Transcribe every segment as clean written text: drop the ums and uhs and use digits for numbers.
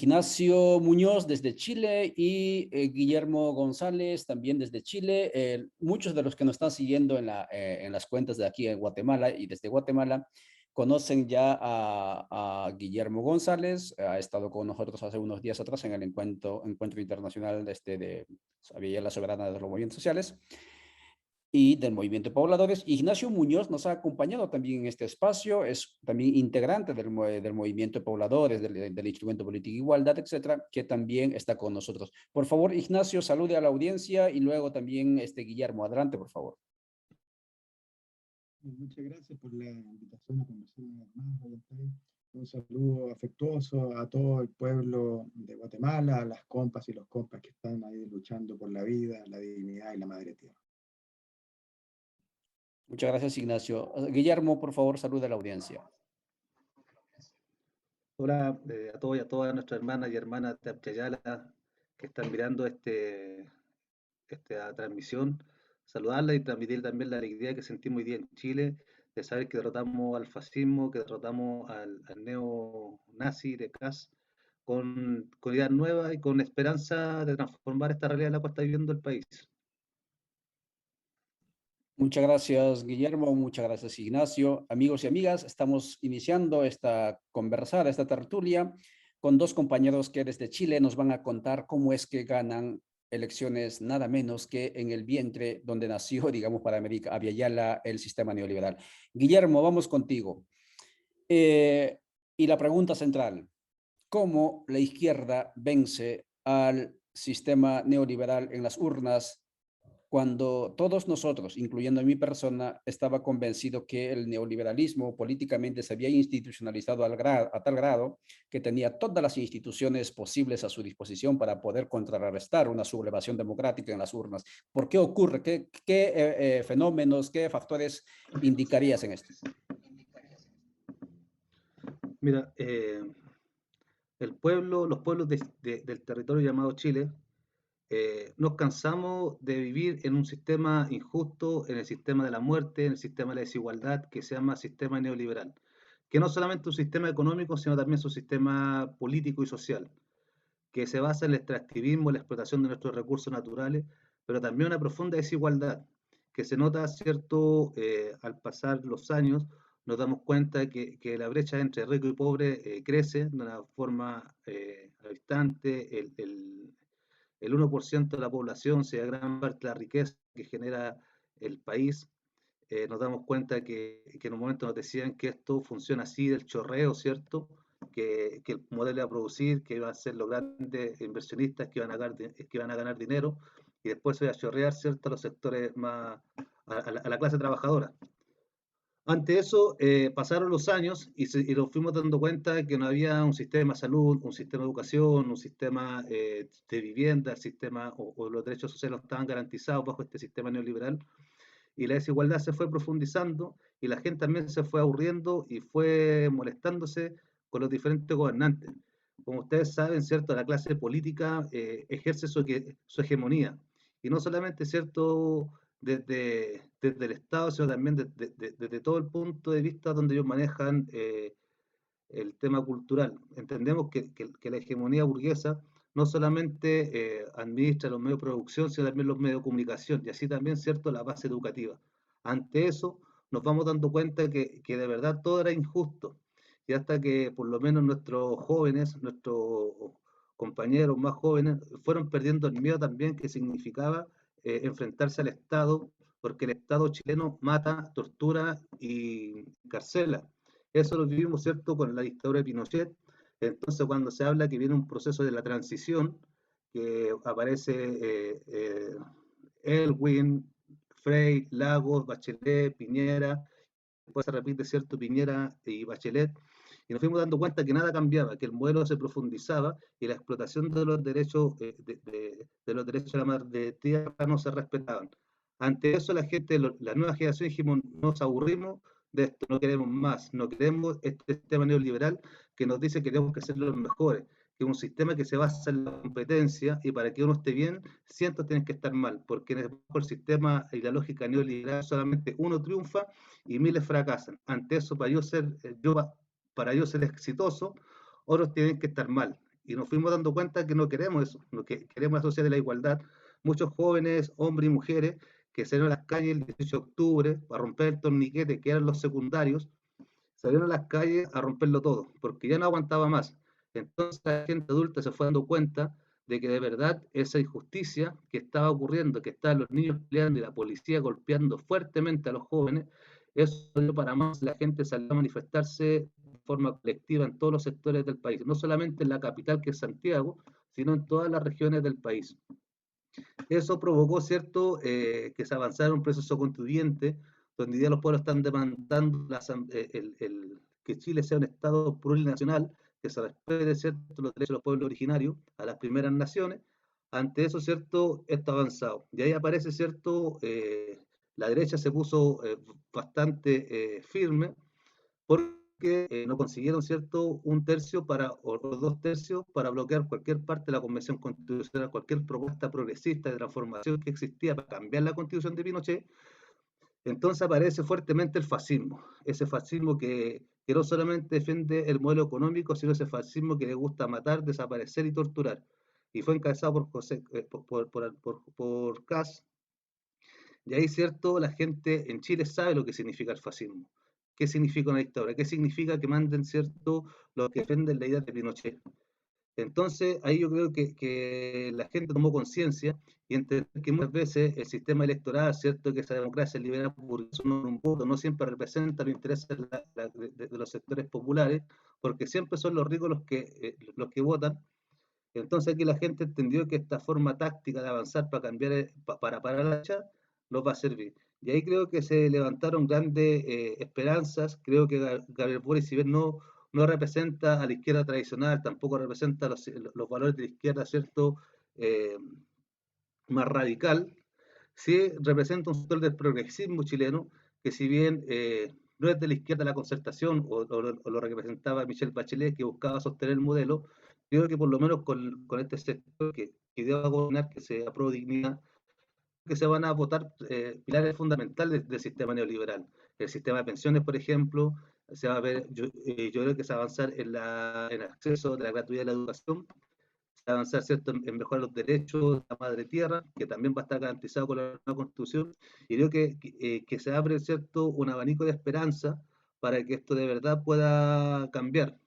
Ignacio Muñoz desde Chile y Guillermo González también desde Chile. Muchos de los que nos están siguiendo en las cuentas de aquí en Guatemala y desde Guatemala conocen ya a Guillermo González. Ha estado con nosotros hace unos días atrás en el encuentro internacional de la Soberana de los Movimientos Sociales y del Movimiento de Pobladores. Ignacio Muñoz nos ha acompañado también en este espacio, es también integrante del Movimiento de Pobladores, del Instrumento Política de Igualdad, etcétera, que también está con nosotros. Por favor, Ignacio, salude a la audiencia y luego también Guillermo, adelante, por favor. Muchas gracias por la invitación a conversar una vez más. Un saludo afectuoso a todo el pueblo de Guatemala, a las compas y los compas que están ahí luchando por la vida, la dignidad y la madre tierra. Muchas gracias, Ignacio. Guillermo, por favor, salude a la audiencia. Hola a todos y a todas nuestras hermanas y hermanas de Apchayala que están mirando esta transmisión. Saludarla y transmitir también la alegría que sentimos hoy día en Chile de saber que derrotamos al fascismo, que derrotamos al neo-nazi de Kass con ideas nuevas y con esperanza de transformar esta realidad en la cual está viviendo el país. Muchas gracias, Guillermo. Muchas gracias, Ignacio. Amigos y amigas, estamos iniciando esta conversada, esta tertulia, con dos compañeros que desde Chile nos van a contar cómo es que ganan elecciones nada menos que en el vientre donde nació, digamos, para América, Abya el sistema neoliberal. Guillermo, vamos contigo. Y la pregunta central, ¿cómo la izquierda vence al sistema neoliberal en las urnas cuando todos nosotros, incluyendo mi persona, estaba convencido que el neoliberalismo políticamente se había institucionalizado a tal grado que tenía todas las instituciones posibles a su disposición para poder contrarrestar una sublevación democrática en las urnas? ¿Por qué ocurre? ¿Qué fenómenos, qué factores indicarías en esto? Mira, los pueblos del territorio llamado Chile, nos cansamos de vivir en un sistema injusto, en el sistema de la muerte, en el sistema de la desigualdad, que se llama sistema neoliberal, que no es solamente un sistema económico, sino también es un sistema político y social, que se basa en el extractivismo, la explotación de nuestros recursos naturales, pero también una profunda desigualdad, que se nota, ¿cierto? Al pasar los años, nos damos cuenta que la brecha entre rico y pobre crece de una forma alarmante. El 1% de la población se da gran parte de la riqueza que genera el país. Nos damos cuenta que en un momento nos decían que esto funciona así del chorreo, ¿cierto? Que el modelo iba a producir, que iban a ser los grandes inversionistas que iban a ganar dinero, y después se iba a chorrear, ¿cierto?, a los sectores más, a la clase trabajadora. Ante eso, pasaron los años y nos fuimos dando cuenta de que no había un sistema de salud, un sistema de educación, un sistema de vivienda, el sistema o los derechos sociales no estaban garantizados bajo este sistema neoliberal, y la desigualdad se fue profundizando y la gente también se fue aburriendo y fue molestándose con los diferentes gobernantes. Como ustedes saben, ¿cierto?, la clase política ejerce su hegemonía, y no solamente, ¿cierto?, desde el Estado, sino también desde todo el punto de vista donde ellos manejan el tema cultural. Entendemos que la hegemonía burguesa no solamente administra los medios de producción, sino también los medios de comunicación, y así también, ¿cierto?, la base educativa. Ante eso, nos vamos dando cuenta que de verdad todo era injusto, y hasta que por lo menos nuestros jóvenes, nuestros compañeros más jóvenes, fueron perdiendo el miedo también que significaba enfrentarse al Estado, porque el Estado chileno mata, tortura y carcela. Eso lo vivimos, ¿cierto?, con la dictadura de Pinochet. Entonces, cuando se habla que viene un proceso de la transición, que aparece Elwin, Frey, Lagos, Bachelet, Piñera, después se repite, ¿cierto?, Piñera y Bachelet, y nos fuimos dando cuenta que nada cambiaba, que el modelo se profundizaba y la explotación de los derechos de los derechos de la madre tierra no se respetaban. Ante eso, la gente, la nueva generación, dijimos, nos aburrimos de esto, no queremos más, no queremos este sistema neoliberal que nos dice que tenemos que ser los mejores, que es un sistema que se basa en la competencia, y para que uno esté bien, cientos tienen que estar mal, porque en el sistema y la lógica neoliberal solamente uno triunfa y miles fracasan. Ante eso, para yo ser exitoso, otros tienen que estar mal. y nos fuimos dando cuenta que no queremos eso, no que queremos la sociedad de la igualdad. Muchos jóvenes, hombres y mujeres, que salieron a las calles el 18 de octubre a romper el torniquete, que eran los secundarios, salieron a las calles a romperlo todo, porque ya no aguantaba más. Entonces la gente adulta se fue dando cuenta de que de verdad esa injusticia que estaba ocurriendo, que estaban los niños peleando y la policía golpeando fuertemente a los jóvenes, eso dio para más. La gente salió a manifestarse de forma colectiva en todos los sectores del país, no solamente en la capital, que es Santiago, sino en todas las regiones del país. Eso provocó, ¿cierto?, que se avanzara un proceso constituyente, donde hoy día los pueblos están demandando que Chile sea un Estado plurinacional, que se respete, ¿cierto?, los derechos de los pueblos originarios, a las primeras naciones. Ante eso, ¿cierto?, esto ha avanzado. Y ahí aparece, ¿cierto?, la derecha se puso bastante firme, porque no consiguieron, ¿cierto?, un tercio o dos tercios para bloquear cualquier parte de la Convención Constitucional, cualquier propuesta progresista de transformación que existía para cambiar la Constitución de Pinochet. Entonces aparece fuertemente el fascismo, ese fascismo que no solamente defiende el modelo económico, sino ese fascismo que le gusta matar, desaparecer y torturar. Y fue encabezado por Kass. Y ahí, cierto, la gente en Chile sabe lo que significa el fascismo, qué significa una dictadura, qué significa que manden, cierto, los que defienden la idea de Pinochet. Entonces, ahí yo creo que la gente tomó conciencia y entendió que muchas veces el sistema electoral, cierto, que esa democracia liberal por un voto, no siempre representa los intereses de los sectores populares, porque siempre son los ricos los que votan. Entonces aquí la gente entendió que esta forma táctica de avanzar para cambiar, para parar la marcha, nos va a servir. Y ahí creo que se levantaron grandes esperanzas. Creo que Gabriel Boric, si bien no representa a la izquierda tradicional, tampoco representa los valores de la izquierda, ¿cierto?, eh, más radical, sí representa un sector del progresismo chileno, que si bien no es de la izquierda la concertación, o lo representaba Michelle Bachelet, que buscaba sostener el modelo, creo que por lo menos con este sector que dio a gobernar, que se aprobó dignidad, que se van a votar pilares fundamentales del sistema neoliberal. El sistema de pensiones, por ejemplo, se va a ver, yo creo que se va a avanzar en el acceso de la gratuidad de la educación, avanzar, ¿cierto?, en mejorar los derechos de la madre tierra, que también va a estar garantizado con la nueva constitución, y creo que se abre, ¿cierto?, un abanico de esperanza para que esto de verdad pueda cambiar.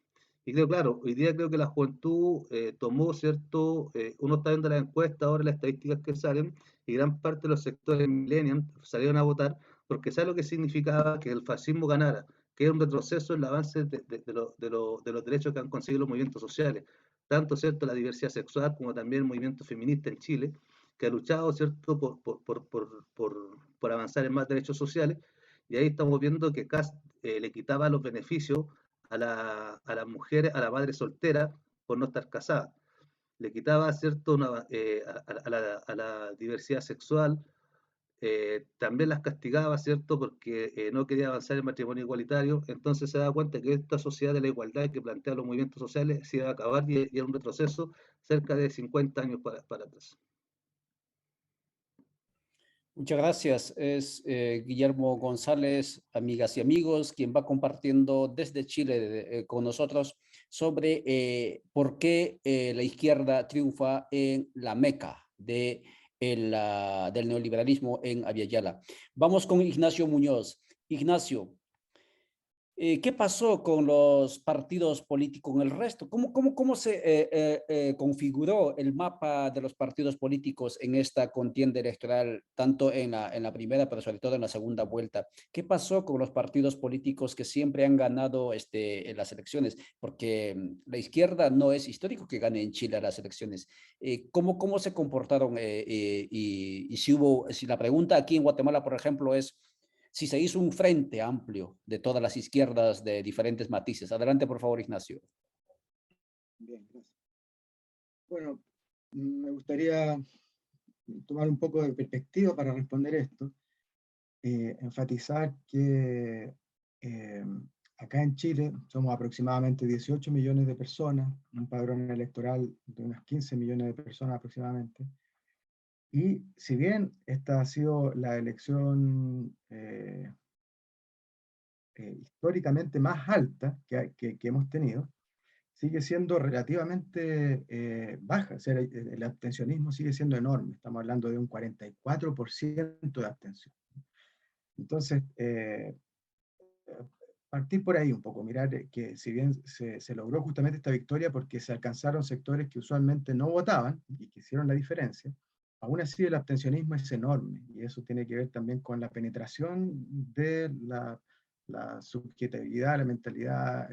Y creo, claro, hoy día creo que la juventud tomó, ¿cierto?, uno está viendo las encuestas ahora, las estadísticas que salen, y gran parte de los sectores millennials salieron a votar porque sabe lo que significaba que el fascismo ganara, que era un retroceso en el avance de los derechos que han conseguido los movimientos sociales, tanto, ¿cierto?, la diversidad sexual como también el movimiento feminista en Chile, que ha luchado, ¿cierto?, por avanzar en más derechos sociales. Y ahí estamos viendo que Kast le quitaba los beneficios a las mujeres, a la madre soltera, por no estar casada. Le quitaba, ¿cierto?, a la diversidad sexual, también las castigaba, ¿cierto?, porque no quería avanzar el matrimonio igualitario. Entonces se da cuenta que esta sociedad de la igualdad que plantean los movimientos sociales se iba a acabar, y era un retroceso cerca de 50 años para atrás. Muchas gracias. Es Guillermo González, amigas y amigos, quien va compartiendo desde Chile con nosotros sobre por qué la izquierda triunfa en la meca del neoliberalismo en Abya. Vamos con Ignacio Muñoz. Ignacio, ¿qué pasó con los partidos políticos, con el resto? ¿Cómo se configuró el mapa de los partidos políticos en esta contienda electoral, tanto en la primera, pero sobre todo en la segunda vuelta? ¿Qué pasó con los partidos políticos que siempre han ganado en las elecciones? Porque la izquierda no es histórico que gane en Chile las elecciones. ¿Cómo se comportaron? Y si la pregunta aquí en Guatemala, por ejemplo, es si se hizo un frente amplio de todas las izquierdas de diferentes matices. Adelante, por favor, Ignacio. Bien, gracias. Bueno, me gustaría tomar un poco de perspectiva para responder esto. Enfatizar que acá en Chile somos aproximadamente 18 millones de personas, un padrón electoral de unas 15 millones de personas aproximadamente. Y si bien esta ha sido la elección históricamente más alta que hemos tenido, sigue siendo relativamente baja, o sea, el abstencionismo sigue siendo enorme, estamos hablando de un 44% de abstención. Entonces, partir por ahí un poco, mirar que si bien se logró justamente esta victoria porque se alcanzaron sectores que usualmente no votaban y que hicieron la diferencia, aún así el abstencionismo es enorme, y eso tiene que ver también con la penetración de la subjetividad, la mentalidad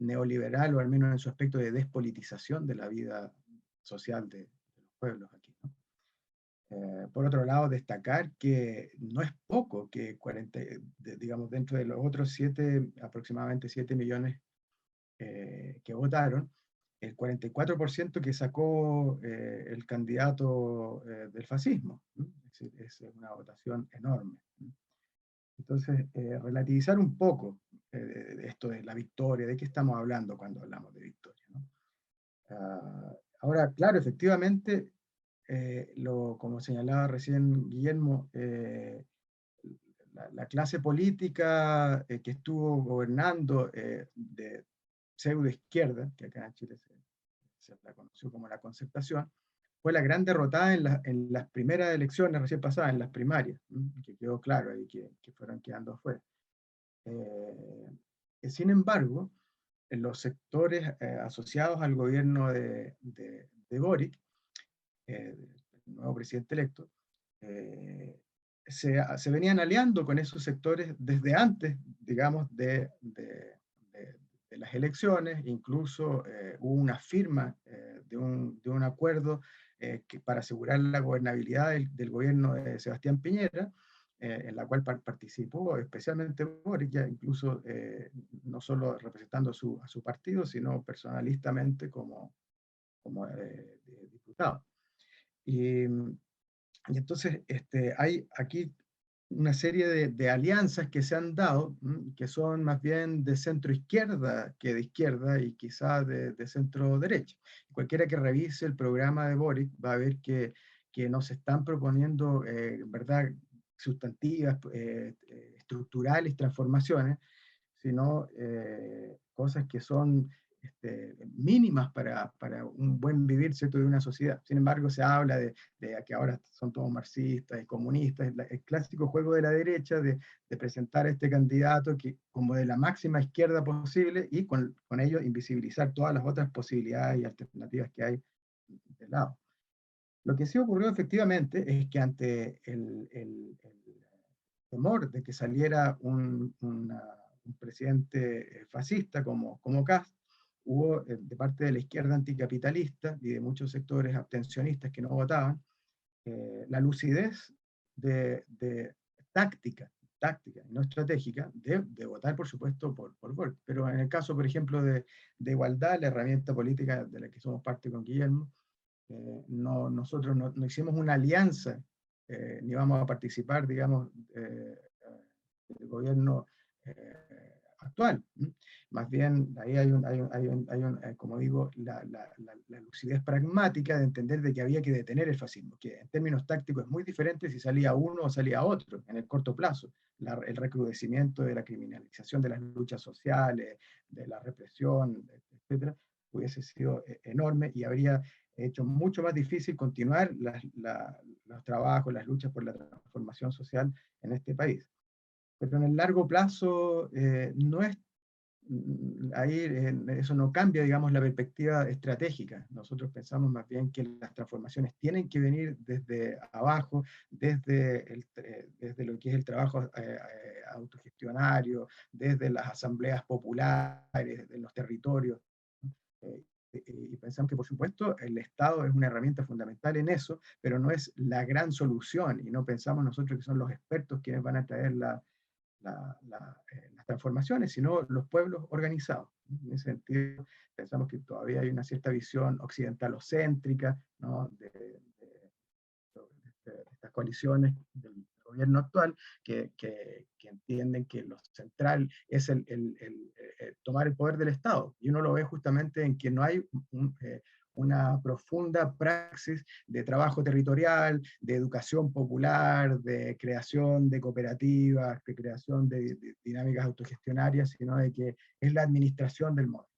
neoliberal, o al menos en su aspecto de despolitización de la vida social de los pueblos aquí, ¿no? Por otro lado, destacar que no es poco que 40, digamos, dentro de los otros aproximadamente 7 millones que votaron, el 44% que sacó el candidato del fascismo, ¿no? Es una votación enorme, ¿no? Entonces, relativizar un poco esto de la victoria, de qué estamos hablando cuando hablamos de victoria, ¿no? Ahora, claro, efectivamente, como señalaba recién Guillermo, la clase política que estuvo gobernando de pseudo izquierda, que acá en Chile se la conoció como la Concertación, fue la gran derrotada en las primeras elecciones recién pasadas, en las primarias, que quedó claro ahí que fueron quedando afuera. Sin embargo, en los sectores asociados al gobierno de Boric, el nuevo presidente electo, se venían aliando con esos sectores desde antes, digamos, de las elecciones. Incluso hubo una firma de un acuerdo para asegurar la gobernabilidad del gobierno de Sebastián Piñera, en la cual participó especialmente Boric, ya incluso no solo representando a su partido, sino personalistamente como diputado. Y entonces hay aquí una serie de alianzas que se han dado, que son más bien de centro izquierda que de izquierda, y quizás de centro derecha. Cualquiera que revise el programa de Boric va a ver que nos están proponiendo, ¿verdad?, sustantivas, estructurales, transformaciones, sino cosas que son mínimas para un buen vivir, ¿cierto?, de una sociedad. Sin embargo, se habla de que ahora son todos marxistas y comunistas, el clásico juego de la derecha de presentar a este candidato como de la máxima izquierda posible, y con ello invisibilizar todas las otras posibilidades y alternativas que hay de lado. Lo que sí ocurrió efectivamente es que ante el temor de que saliera un presidente fascista como Kast, hubo de parte de la izquierda anticapitalista y de muchos sectores abstencionistas que no votaban, la lucidez de táctica, no estratégica, de votar, por supuesto, por Boric. Pero en el caso, por ejemplo, de igualdad, la herramienta política de la que somos parte con Guillermo, nosotros no hicimos una alianza, ni vamos a participar, digamos, del gobierno actual. Más bien, ahí hay como digo, la lucidez pragmática de entender de que había que detener el fascismo, que en términos tácticos es muy diferente si salía uno o salía otro en el corto plazo. El recrudecimiento de la criminalización de las luchas sociales, de la represión, etcétera, hubiese sido enorme y habría hecho mucho más difícil continuar los trabajos, las luchas por la transformación social en este país. Pero en el largo plazo no es, ahí eso no cambia, digamos, la perspectiva estratégica. Nosotros pensamos más bien que las transformaciones tienen que venir desde abajo, desde lo que es el trabajo autogestionario, desde las asambleas populares, de los territorios. Y pensamos que, por supuesto, el Estado es una herramienta fundamental en eso, pero no es la gran solución, y no pensamos nosotros que son los expertos quienes van a traer las transformaciones, sino los pueblos organizados. En ese sentido, pensamos que todavía hay una cierta visión occidentalocéntrica, ¿no?, de estas coaliciones del gobierno actual, que entienden que lo central es tomar el poder del Estado. Y uno lo ve justamente en que no hay una profunda praxis de trabajo territorial, de educación popular, de creación de cooperativas, de creación de dinámicas autogestionarias, sino de que es la administración del modelo.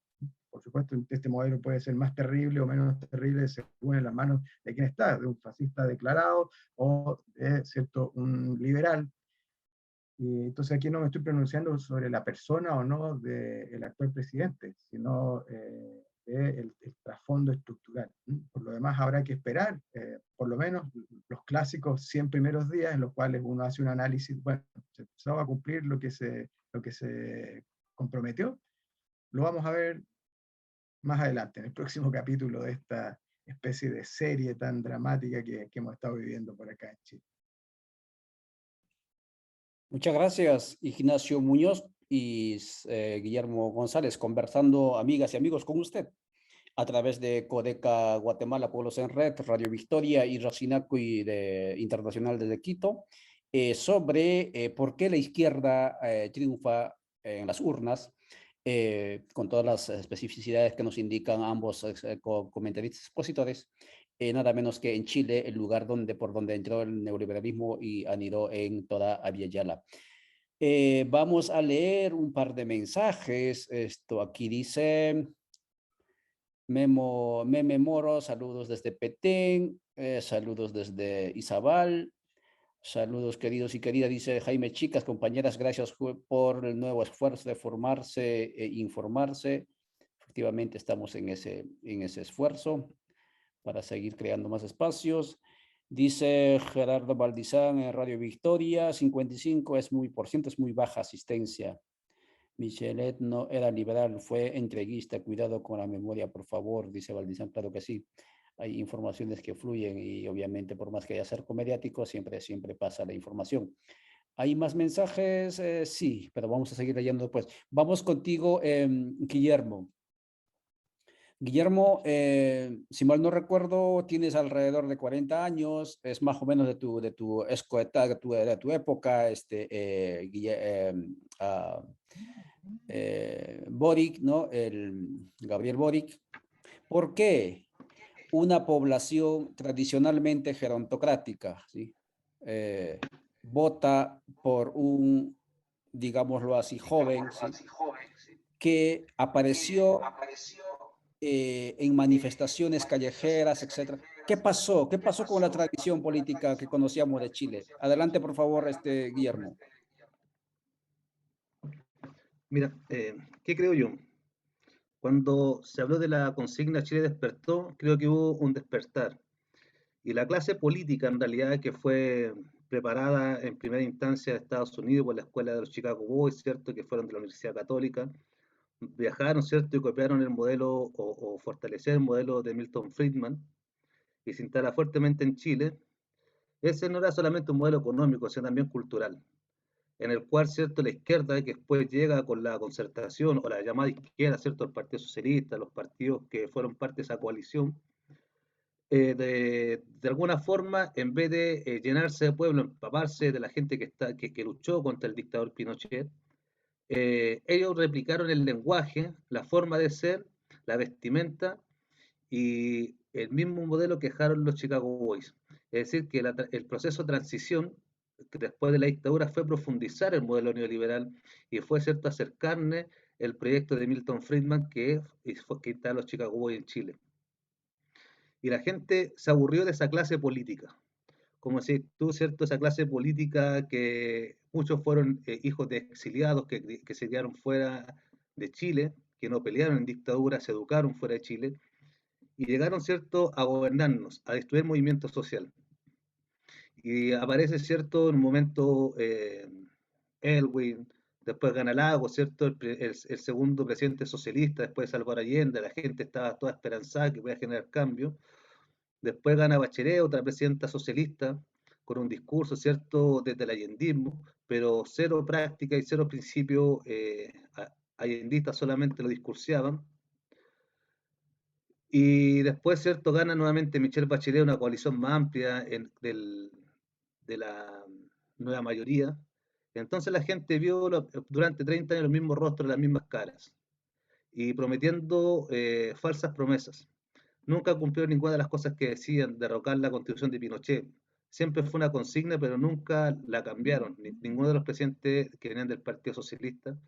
por supuesto, este modelo puede ser más terrible o menos terrible según en las manos de quien está, de un fascista declarado o de, ¿cierto?, un liberal. Y entonces aquí no me estoy pronunciando sobre la persona o no del actual presidente, sino del trasfondo estructural. Por lo demás, habrá que esperar, por lo menos, los clásicos 100 primeros días en los cuales uno hace un análisis, bueno, se va a cumplir lo que se comprometió. Lo vamos a ver más adelante, en el próximo capítulo de esta especie de serie tan dramática que hemos estado viviendo por acá en Chile. Muchas gracias, Ignacio Muñoz y Guillermo González, conversando, amigas y amigos, con usted a través de Codeca Guatemala, Pueblos en Red, Radio Victoria y Racinacuy Internacional desde Quito, sobre por qué la izquierda triunfa en las urnas, con todas las especificidades que nos indican ambos comentaristas expositores, nada menos que en Chile, el lugar por donde entró el neoliberalismo y anidó en toda Abya-Yala. Vamos a leer un par de mensajes. Esto aquí dice Meme Moro, saludos desde Petén, saludos desde Izabal, saludos queridos y queridas, dice Jaime Chicas, compañeras, gracias por el nuevo esfuerzo de formarse e informarse. Efectivamente estamos en ese esfuerzo para seguir creando más espacios. Dice Gerardo Valdizán en Radio Victoria, 55 es muy baja asistencia. Michelet no era liberal, fue entreguista. Cuidado con la memoria, por favor, dice Valdizán. Claro que sí. Hay informaciones que fluyen y obviamente por más que haya cerco mediático, siempre pasa la información. ¿Hay más mensajes? Sí, pero vamos a seguir leyendo después. Vamos contigo, Guillermo. Guillermo, si mal no recuerdo, tienes alrededor de 40 años, es más o menos de tu escoeta, de tu época, Boric, ¿no? Gabriel Boric. ¿Por qué una población tradicionalmente gerontocrática, ¿sí? Vota por un, digámoslo así, joven, ¿sí? Que apareció en manifestaciones callejeras, etcétera? ¿Qué pasó? ¿Qué pasó con la tradición política que conocíamos de Chile? Adelante, por favor, Guillermo. Mira, ¿qué creo yo? Cuando se habló de la consigna Chile despertó, creo que hubo un despertar. Y la clase política, en realidad, que fue preparada en primera instancia de Estados Unidos por la escuela de los Chicago Boys, ¿cierto? Que fueron de la Universidad Católica, viajaron, ¿cierto? Y copiaron el modelo o fortalecer el modelo de Milton Friedman y se instala fuertemente en Chile. Ese no era solamente un modelo económico, sino también cultural, en el cual, ¿cierto?, la izquierda, que después llega con la concertación o la llamada izquierda, ¿cierto?, el Partido Socialista, los partidos que fueron parte de esa coalición, de alguna forma, en vez de llenarse de pueblo, empaparse de la gente que luchó contra el dictador Pinochet, ellos replicaron el lenguaje, la forma de ser, la vestimenta y el mismo modelo que dejaron los Chicago Boys. Es decir, que el proceso de transición después de la dictadura fue profundizar el modelo neoliberal y fue, cierto, hacer carne el proyecto de Milton Friedman que instaló los Chicago Boys en Chile. Y la gente se aburrió de esa clase política. Como si tú, ¿cierto? Esa clase política que muchos fueron hijos de exiliados que se quedaron fuera de Chile, que no pelearon en dictadura, se educaron fuera de Chile y llegaron, ¿cierto?, a gobernarnos, a destruir movimiento social. Y aparece, ¿cierto?, en un momento Elwin, después gana Lago, ¿cierto?, el segundo presidente socialista, después de Salvador Allende, la gente estaba toda esperanzada que podía generar cambio. Después gana Bachelet, otra presidenta socialista, con un discurso, ¿cierto?, desde el allendismo, pero cero práctica y cero principio allendista, solamente lo discursiaban. Y después, ¿cierto?, gana nuevamente Michelle Bachelet, una coalición más amplia de la nueva mayoría. Entonces la gente vio durante 30 años los mismos rostros, las mismas caras, y prometiendo falsas promesas. Nunca cumplió ninguna de las cosas que decían, derrocar la constitución de Pinochet. Siempre fue una consigna, pero nunca la cambiaron. Ninguno de los presidentes que venían del Partido Socialista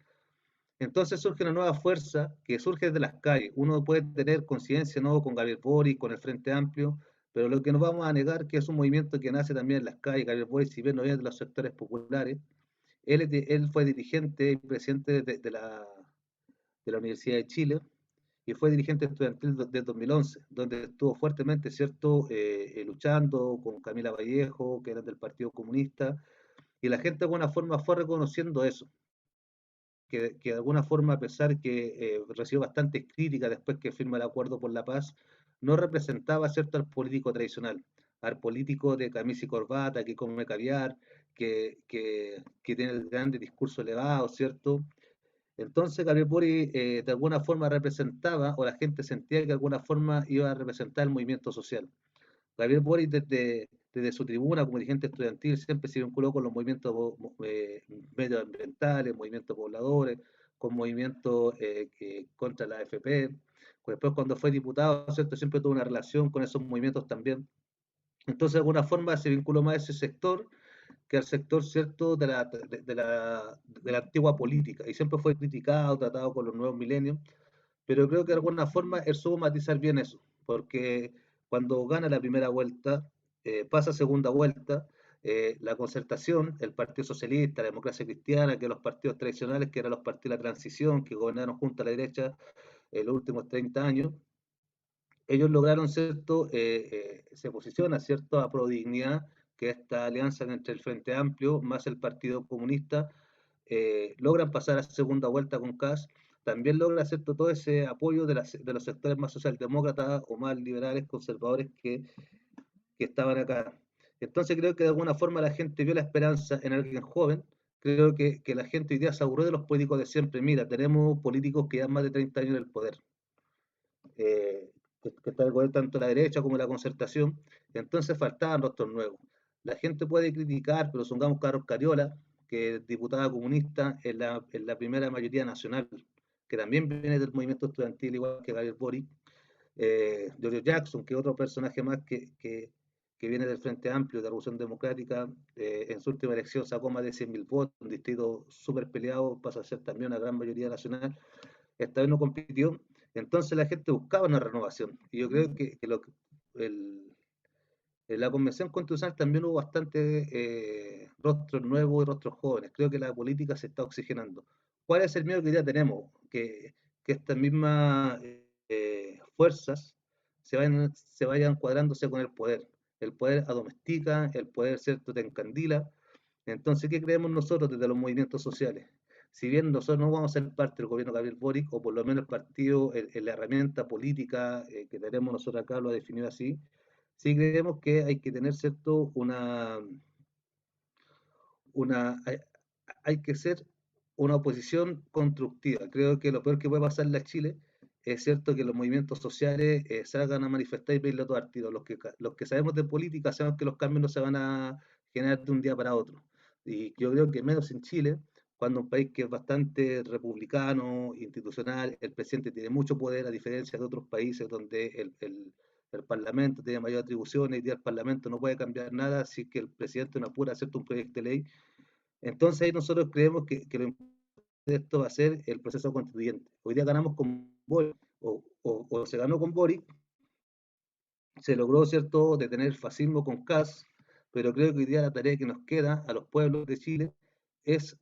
Entonces surge una nueva fuerza que surge desde las calles. Uno puede tener conciencia, ¿no?, con Gabriel Boric, con el Frente Amplio, pero lo que nos vamos a negar que es un movimiento que nace también en las calles. Gabriel Boric, si bien no viene de los sectores populares, él fue dirigente y presidente de la Universidad de Chile y fue dirigente estudiantil desde 2011, donde estuvo fuertemente, ¿cierto?, luchando con Camila Vallejo, que era del Partido Comunista, y la gente de alguna forma fue reconociendo eso, que de alguna forma, a pesar que recibió bastantes críticas después que firma el Acuerdo por la Paz, no representaba, ¿cierto?, al político tradicional, al político de camisa y corbata, que come caviar, que tiene el grande discurso elevado, ¿cierto? Entonces Gabriel Boric de alguna forma representaba, o la gente sentía que de alguna forma iba a representar el movimiento social. Gabriel Boric desde su tribuna como dirigente estudiantil siempre se vinculó con los movimientos medioambientales, movimientos pobladores, con movimientos contra la AFP. Después cuando fue diputado, ¿cierto?, siempre tuvo una relación con esos movimientos también. Entonces de alguna forma se vinculó más a ese sector que al sector, ¿cierto?, de la antigua política, y siempre fue criticado, tratado con los nuevos milenios, pero creo que de alguna forma él supo matizar bien eso, porque cuando gana la primera vuelta, pasa a segunda vuelta, la concertación, el Partido Socialista, la Democracia Cristiana, que los partidos tradicionales, que eran los partidos de la transición, que gobernaron junto a la derecha en los últimos 30 años, ellos lograron, ¿cierto?, se posiciona, ¿cierto?, a Prodignidad, que esta alianza entre el Frente Amplio más el Partido Comunista, logran pasar a segunda vuelta con Kast, también logra, ¿cierto?, todo ese apoyo de los sectores más socialdemócratas o más liberales, conservadores que estaban acá. Entonces creo que de alguna forma la gente vio la esperanza en alguien joven. Creo que la gente hoy día se aburrió de los políticos de siempre. Mira, tenemos políticos que llevan más de 30 años en el poder, eh, que está el poder tanto la derecha como la concertación, entonces faltaban rostros nuevos. La gente puede criticar, pero supongamos Carlos Cariola, que es diputada comunista en la primera mayoría nacional, que también viene del movimiento estudiantil, igual que Gabriel Boric, Giorgio Jackson, que es otro personaje más que viene del Frente Amplio de Revolución Democrática, en su última elección sacó más de 100.000 votos, un distrito súper peleado, pasa a ser también una gran mayoría nacional, esta vez no compitió, entonces la gente buscaba una renovación. Y yo creo el, en la Convención Constitucional también hubo bastante rostros nuevos y rostros jóvenes. Creo que la política se está oxigenando. ¿Cuál es el miedo que ya tenemos? Que estas mismas fuerzas se vayan cuadrándose con el poder. El poder adomestica, el poder, ¿cierto?, te encandila. Entonces, ¿qué creemos nosotros desde los movimientos sociales? Si bien nosotros no vamos a ser parte del gobierno de Gabriel Boric, o por lo menos el partido, la herramienta política que tenemos nosotros acá lo ha definido así, sí creemos que hay que tener, ¿cierto?, hay, hay que ser una oposición constructiva. Creo que lo peor que puede pasarle a Chile es cierto que los movimientos sociales salgan a manifestar y pedirle todo al tiro. Los que sabemos de política sabemos que los cambios no se van a generar de un día para otro. Y yo creo que menos en Chile, cuando un país que es bastante republicano, institucional, el presidente tiene mucho poder, a diferencia de otros países donde el Parlamento tiene mayor atribuciones y el Parlamento no puede cambiar nada si que el presidente no apura a hacer un proyecto de ley. Entonces ahí nosotros creemos que lo importante de esto va a ser el proceso constituyente. Hoy día ganamos con Boric, o se ganó con Boric, se logró, ¿cierto?, detener el fascismo con Kast, pero creo que hoy día la tarea que nos queda a los pueblos de Chile es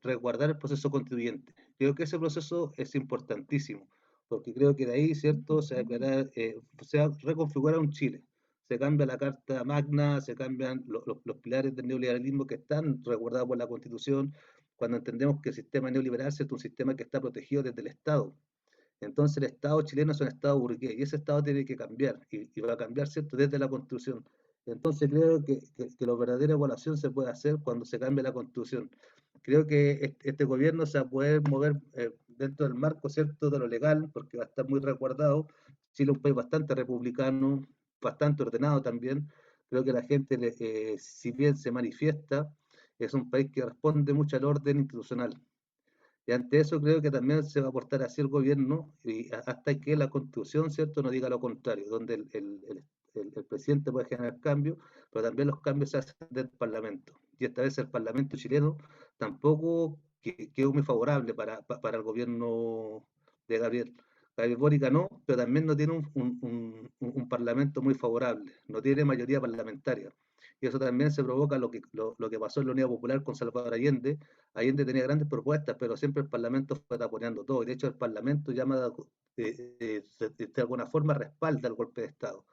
resguardar el proceso constituyente. Creo que ese proceso es importantísimo, porque creo que de ahí, ¿cierto?, se va a reconfigurar un Chile. Se cambia la Carta Magna, se cambian los pilares del neoliberalismo que están resguardados por la Constitución, cuando entendemos que el sistema neoliberal es un sistema que está protegido desde el Estado. Entonces el Estado chileno es un Estado burgués y ese Estado tiene que cambiar y va a cambiar, ¿cierto?, desde la Constitución. Entonces creo que la verdadera evaluación se puede hacer cuando se cambie la Constitución. Creo que este gobierno se va a poder mover dentro del marco, ¿cierto?, de lo legal, porque va a estar muy resguardado. Chile es un país bastante republicano, bastante ordenado también. Creo que la gente, si bien se manifiesta, es un país que responde mucho al orden institucional. Y ante eso creo que también se va a aportar así el gobierno y hasta que la Constitución, ¿cierto?, no diga lo contrario, donde el presidente puede generar cambios, pero también los cambios se hacen del Parlamento. Y esta vez el Parlamento chileno tampoco que quedó muy favorable para el gobierno de Gabriel Boric ganó, pero también no tiene un parlamento muy favorable, no tiene mayoría parlamentaria. Y eso también se provoca lo que pasó en la Unidad Popular con Salvador Allende. Allende tenía grandes propuestas, pero siempre el Parlamento fue taponeando todo. Y de hecho el Parlamento llama, de alguna forma respalda el golpe de Estado.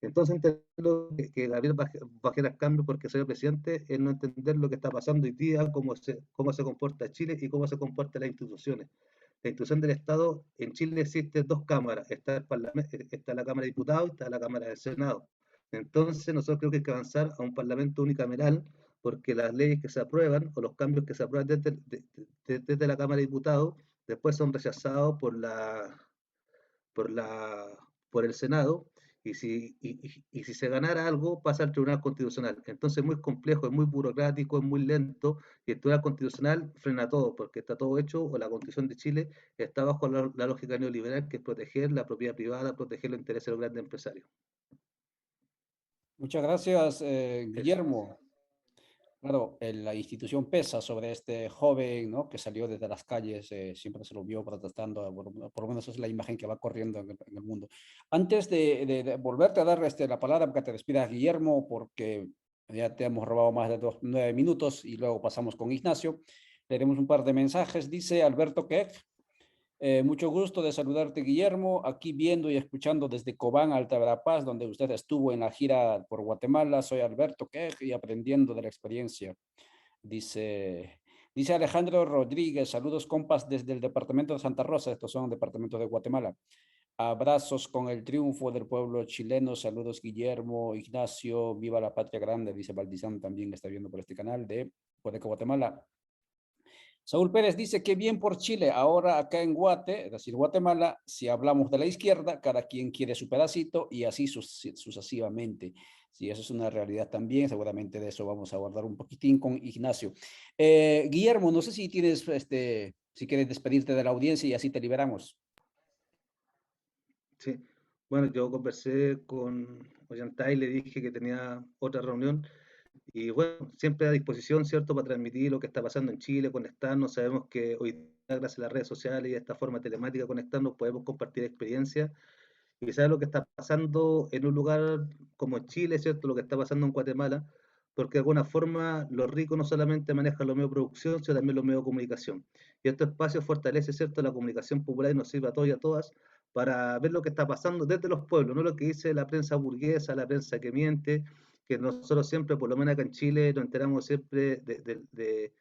Entonces entiendo que Gabriel bajara el cambio porque soy presidente es no entender lo que está pasando hoy día, cómo se comporta Chile y cómo se comportan las instituciones. La institución del Estado, en Chile existen dos cámaras, está el Parlamento, está la Cámara de Diputados y está la Cámara del Senado. Entonces nosotros creo que hay que avanzar a un Parlamento unicameral porque las leyes que se aprueban o los cambios que se aprueban desde la Cámara de Diputados después son rechazados por, la, por el Senado y si se ganara algo pasa al Tribunal Constitucional. Entonces es muy complejo, es muy burocrático, es muy lento y el Tribunal Constitucional frena todo porque está todo hecho o la Constitución de Chile está bajo la lógica neoliberal que es proteger la propiedad privada, proteger los intereses de los grandes empresarios. Muchas gracias, Eso. Guillermo. Claro, la institución pesa sobre este joven, ¿no? Que salió desde las calles, siempre se lo vio protestando, por lo menos esa es la imagen que va corriendo en el mundo. Antes de volverte a dar la palabra para que te despidas, Guillermo, porque ya te hemos robado más de 9 minutos y luego pasamos con Ignacio, leeremos un par de mensajes. Dice Alberto Keck, mucho gusto de saludarte, Guillermo, aquí viendo y escuchando desde Cobán, Alta Verapaz, donde usted estuvo en la gira por Guatemala. Soy Alberto Quej y aprendiendo de la experiencia. Dice Alejandro Rodríguez, saludos compas desde el departamento de Santa Rosa, estos son departamentos de Guatemala. Abrazos con el triunfo del pueblo chileno, saludos Guillermo, Ignacio, viva la patria grande, dice Valdizán, también está viendo por este canal de Codeca Guatemala. Saúl Pérez dice que bien por Chile, ahora acá en Guate, es decir, Guatemala, si hablamos de la izquierda, cada quien quiere su pedacito y así sucesivamente. Sí, eso es una realidad también, seguramente de eso vamos a abordar un poquitín con Ignacio. Guillermo, no sé si tienes, si quieres despedirte de la audiencia y así te liberamos. Sí. Bueno, yo conversé con Ollantay, le dije que tenía otra reunión. Y bueno, siempre a disposición, ¿cierto?, para transmitir lo que está pasando en Chile, conectarnos. Sabemos que hoy día, gracias a las redes sociales y a esta forma telemática, conectarnos, podemos compartir experiencias y saber lo que está pasando en un lugar como Chile, ¿cierto?, lo que está pasando en Guatemala, porque de alguna forma los ricos no solamente manejan los medios de producción, sino también los medios de comunicación. Y este espacio fortalece, ¿cierto?, la comunicación popular y nos sirve a todos y a todas para ver lo que está pasando desde los pueblos, no lo que dice la prensa burguesa, la prensa que miente, que nosotros siempre, por lo menos acá en Chile, nos enteramos siempre de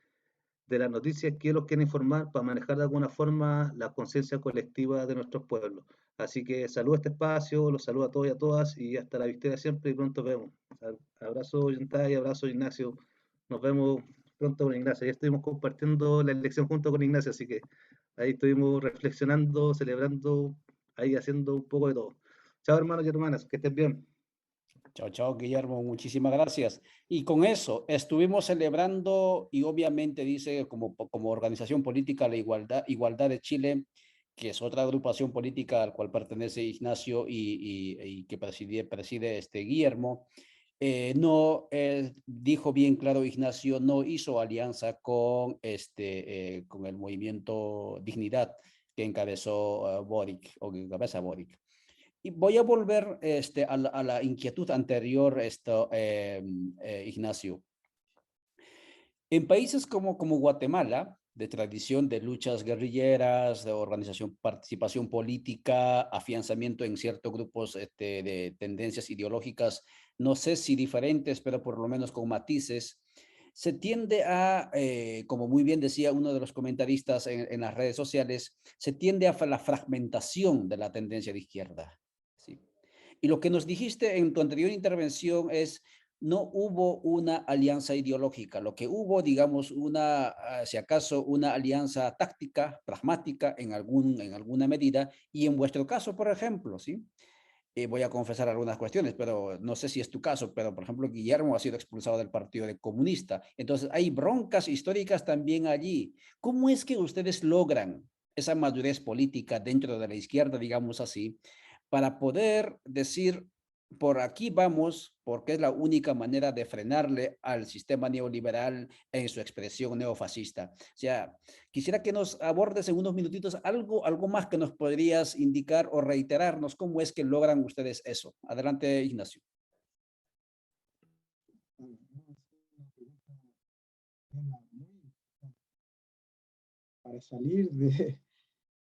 las noticias que ellos quieren informar para manejar de alguna forma la conciencia colectiva de nuestros pueblos. Así que saludo a este espacio, los saludo a todos y a todas y hasta la victoria siempre y pronto vemos. Abrazo Yantay, abrazo Ignacio, nos vemos pronto con Ignacio. Ya estuvimos compartiendo la elección junto con Ignacio, así que ahí estuvimos reflexionando, celebrando, ahí haciendo un poco de todo. Chao hermanos y hermanas, que estén bien. Chao, chao, Guillermo, muchísimas gracias. Y con eso estuvimos celebrando y obviamente dice como organización política la Igualdad de Chile, que es otra agrupación política al cual pertenece Ignacio y que preside Guillermo. No, dijo bien claro Ignacio, no hizo alianza con el movimiento Dignidad que encabezó Boric o que encabeza Boric. Y voy a volver a la inquietud anterior, Ignacio. En países como Guatemala, de tradición de luchas guerrilleras, de organización, participación política, afianzamiento en ciertos grupos de tendencias ideológicas, no sé si diferentes, pero por lo menos con matices, se tiende a, como muy bien decía uno de los comentaristas en las redes sociales, se tiende a la fragmentación de la tendencia de izquierda. ¿Sí? Y lo que nos dijiste en tu anterior intervención es, no hubo una alianza ideológica, lo que hubo, digamos, si acaso, una alianza táctica, pragmática en alguna medida, y en vuestro caso, por ejemplo, ¿sí? Voy a confesar algunas cuestiones, pero no sé si es tu caso, pero por ejemplo, Guillermo ha sido expulsado del Partido Comunista. Entonces, hay broncas históricas también allí. ¿Cómo es que ustedes logran esa madurez política dentro de la izquierda, digamos así, para poder decir, por aquí vamos, porque es la única manera de frenarle al sistema neoliberal en su expresión neofascista. O sea, quisiera que nos abordes en unos minutitos algo más que nos podrías indicar o reiterarnos cómo es que logran ustedes eso. Adelante, Ignacio. Bueno, no, es una pregunta muy importante para salir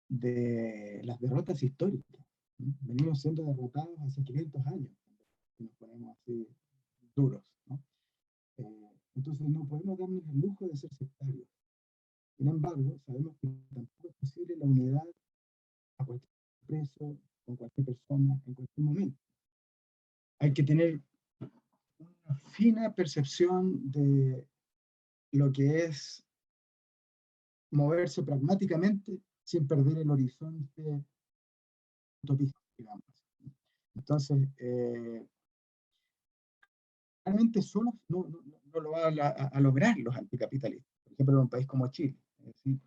de las derrotas históricas. ¿No? Venimos siendo derrotados hace 500 años, si nos ponemos así duros, ¿no? Entonces no podemos darnos el lujo de ser sectarios. Sin embargo, sabemos que tampoco es posible la unidad a cualquier preso, con cualquier persona, en cualquier momento. Hay que tener una fina percepción de lo que es moverse pragmáticamente sin perder el horizonte utopista, digamos. Entonces, realmente solos no lo van a lograr los anticapitalistas. Por ejemplo, en un país como Chile. Es decir,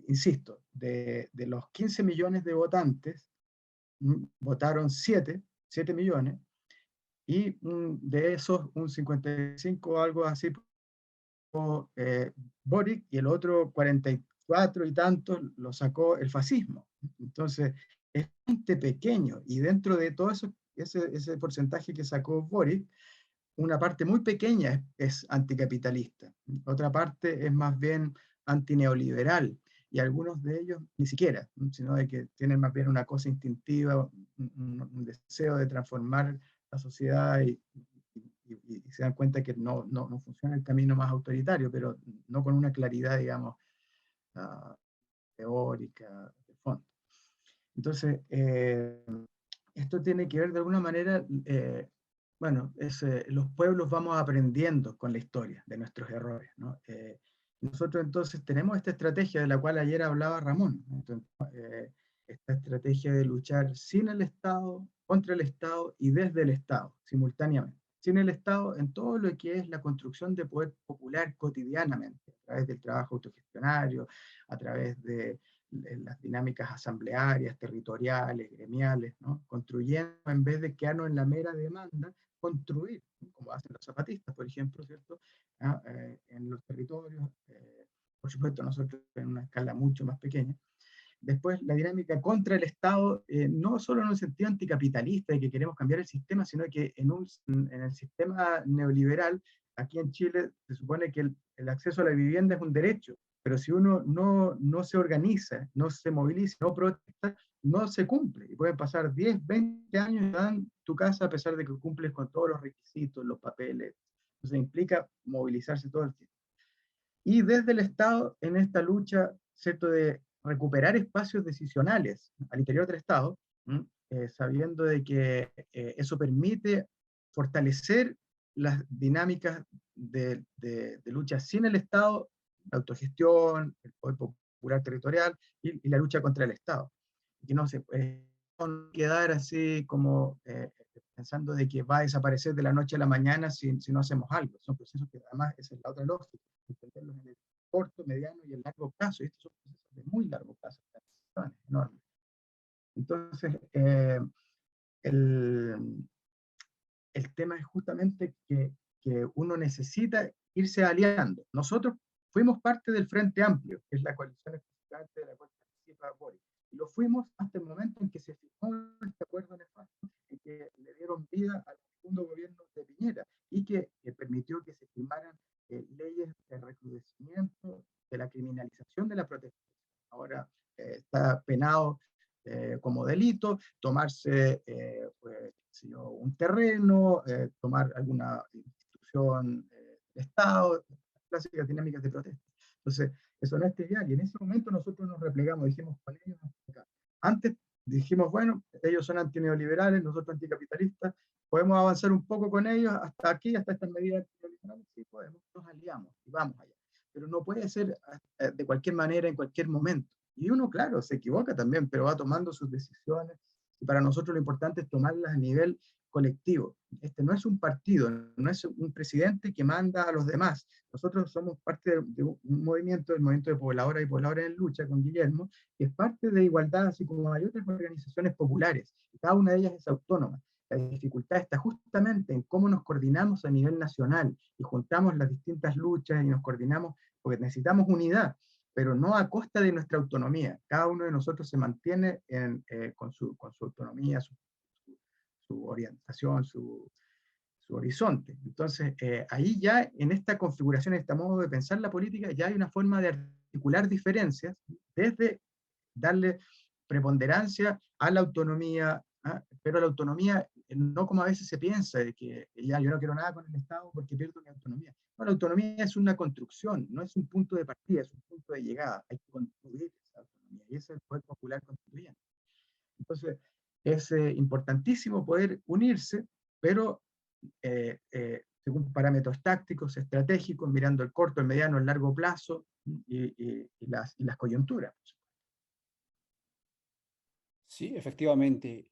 insisto, de los 15 millones de votantes, votaron 7 millones, y de esos un 55 o algo así Boric, y el otro 44 y tantos lo sacó el fascismo. Entonces, es bastante pequeño, y dentro de todo eso, ese porcentaje que sacó Boric, una parte muy pequeña es anticapitalista, otra parte es más bien antineoliberal, y algunos de ellos ni siquiera, sino de que tienen más bien una cosa instintiva, un deseo de transformar la sociedad, y se dan cuenta que no funciona el camino más autoritario, pero no con una claridad, digamos, teórica, de fondo. Entonces, esto tiene que ver de alguna manera, bueno, los pueblos vamos aprendiendo con la historia de nuestros errores, ¿no? Nosotros entonces tenemos esta estrategia de la cual ayer hablaba Ramón, ¿no? Entonces, esta estrategia de luchar sin el Estado, contra el Estado y desde el Estado, simultáneamente. Sin el Estado en todo lo que es la construcción de poder popular cotidianamente, a través del trabajo autogestionario, a través de las dinámicas asamblearias, territoriales, gremiales, ¿no? Construyendo, en vez de quedarnos en la mera demanda, construir, ¿no? Como hacen los zapatistas, por ejemplo, ¿cierto? En los territorios, por supuesto nosotros en una escala mucho más pequeña. Después, la dinámica contra el Estado, no solo en un sentido anticapitalista de que queremos cambiar el sistema, sino que en el sistema neoliberal, aquí en Chile, se supone que el acceso a la vivienda es un derecho, pero si uno no se organiza, no se moviliza, no protesta, no se cumple. Y pueden pasar 10, 20 años y dan tu casa a pesar de que cumples con todos los requisitos, los papeles. Entonces implica movilizarse todo el tiempo. Y desde el Estado, en esta lucha, ¿cierto?, de recuperar espacios decisionales al interior del Estado, sabiendo de que eso permite fortalecer las dinámicas de lucha sin el Estado, la autogestión, el poder popular territorial y la lucha contra el Estado. Y que no se puede quedar así como pensando de que va a desaparecer de la noche a la mañana si no hacemos algo. Son procesos que además, esa es la otra lógica, entenderlos en el corto, mediano y el largo plazo. Y estos son procesos de muy largo plazo, enormes. Entonces, el, el tema es justamente que uno necesita irse aliando. Nosotros fuimos parte del Frente Amplio, que es la coalición específicamente de la cual participa Boric. Y lo fuimos hasta el momento en que se firmó este acuerdo nefasto, en que le dieron vida al segundo gobierno de Piñera y que permitió que se firmaran leyes de recrudecimiento de la criminalización de la protesta. Ahora está penado como delito tomarse pues, un terreno, tomar alguna institución de Estado, clásicas dinámicas de protesta. Entonces, eso no es trivial, y en ese momento nosotros nos replegamos, dijimos con ellos acá. Antes dijimos, bueno, ellos son antineoliberales, nosotros anticapitalistas, podemos avanzar un poco con ellos hasta aquí, hasta estas medidas antineoliberales, sí podemos, nos aliamos y vamos allá. Pero no puede ser de cualquier manera, en cualquier momento. Y uno, claro, se equivoca también, pero va tomando sus decisiones, y para nosotros lo importante es tomarlas a nivel colectivo. Este no es un partido, no es un presidente que manda a los demás. Nosotros somos parte de un movimiento, el movimiento de Pobladores y Pobladores en Lucha, con Guillermo, que es parte de Igualdad, así como hay otras organizaciones populares. Cada una de ellas es autónoma. La dificultad está justamente en cómo nos coordinamos a nivel nacional y juntamos las distintas luchas y nos coordinamos porque necesitamos unidad, pero no a costa de nuestra autonomía. Cada uno de nosotros se mantiene con su autonomía, su orientación, su horizonte. Entonces, ahí ya en esta configuración, en este modo de pensar la política, ya hay una forma de articular diferencias, desde darle preponderancia a la autonomía, pero la autonomía no como a veces se piensa, de que ya yo no quiero nada con el Estado porque pierdo mi autonomía. No, la autonomía es una construcción, no es un punto de partida, es un punto de llegada. Hay que construir esa autonomía, y ese es el poder popular constituyente. Entonces, es importantísimo poder unirse, pero según parámetros tácticos, estratégicos, mirando el corto, el mediano, el largo plazo y las coyunturas. Sí, efectivamente,